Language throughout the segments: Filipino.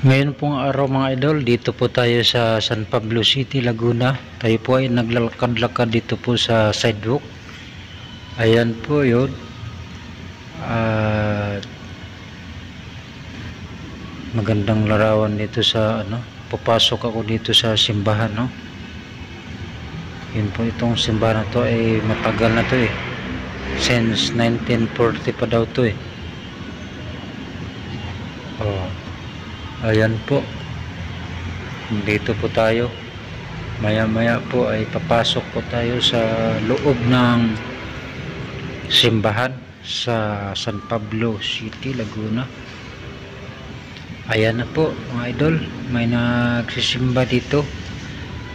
Ngayon pong araw mga idol, dito po tayo sa San Pablo City, Laguna. Tayo po ay naglalakad-lakad dito po sa sidewalk. Ayan po yun. Magandang larawan dito sa papasok ako dito sa simbahan, no. Yun po, itong simbahan na to ay matagal na to since 1940 pa daw to Ayan po, dito po tayo. Maya maya po ay papasok po tayo sa loob ng simbahan sa San Pablo City, Laguna. Ayan na po mga idol, may nagsisimba dito,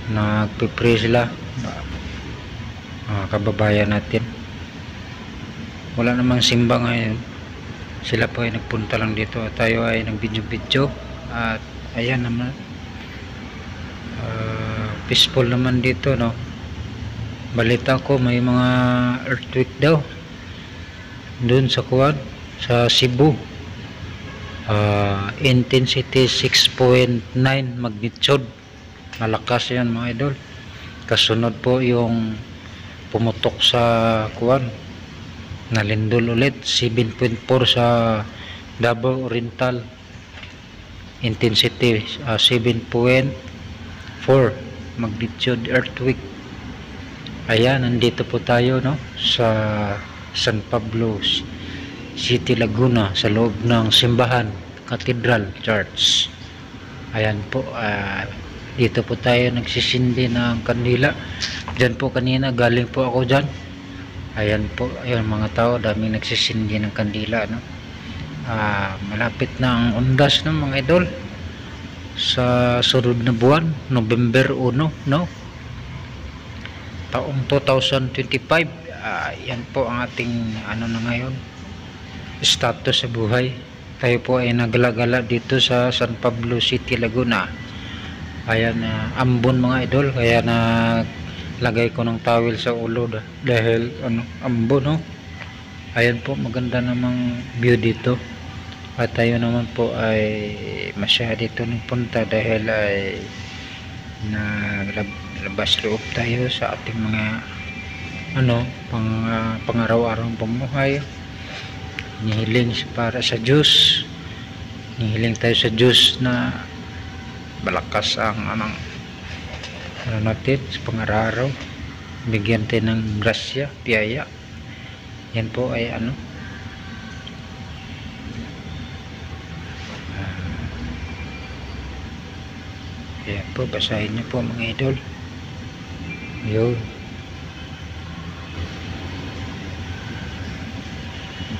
nagpipray sila, mga kababayan natin. Wala namang simba ngayon, sila po ay nagpunta lang dito at tayo ay nagbidyo-bidyo. At ayan naman, peaceful naman dito, no. Balita ko may mga earthquake daw dun sa sa Cebu. Intensity 6.9 magnitude, malakas yan mga idol. Kasunod po yung pumutok sa nalindol ulit 7.4 sa Davao Oriental, intensity 7.4 magnitude earthquake. Ayan, nandito po tayo, no, sa San Pablo City, Laguna, sa loob ng simbahan, Cathedral Church. Ayan po, dito po tayo nagsisindi ng kandila. Diyan po kanina, galing po ako dyan. Ayan po, ayan mga tao, daming nagsisindi ng kandila, no. Malapit na ang undas ng mga idol sa sunod na buwan, November 1, no, taong 2025. Yan po ang ating na ngayon, status sa buhay. Tayo po ay naglagala dito sa San Pablo City, Laguna. Ayan, ambon mga idol, kaya naglagay ko ng towel sa ulo dahil ambon, no. Ayan po, maganda namang view dito. At tayo naman po ay masya dito nagpunta dahil ay naglabas loob tayo sa ating mga pang-araw-araw pamuhay. Nihiling para sa Diyos, nihiling tayo sa Diyos na malakas ang natin sa pang-araw, bigyan tayo ng grasya, biyaya. Yan po ay ayan po, basahin niyo po mga idol. Yun,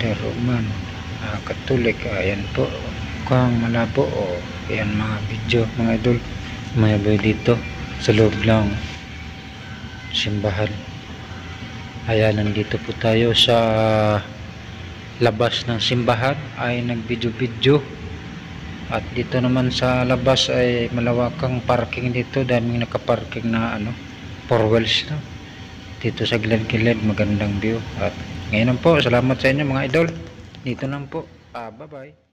The Roman Catholic. Ayan po, kung malabo ayan mga video mga idol, may dito sa loob lang simbahan. Ayan, nandito po tayo sa labas ng simbahan, ay nagvideo-video. At dito naman sa labas ay malawakang parking dito, daming nakaparking na 4 wheels na dito sa gilid-gilid, magandang view. At ngayon po, salamat sa inyo mga idol, dito lang po, bye bye.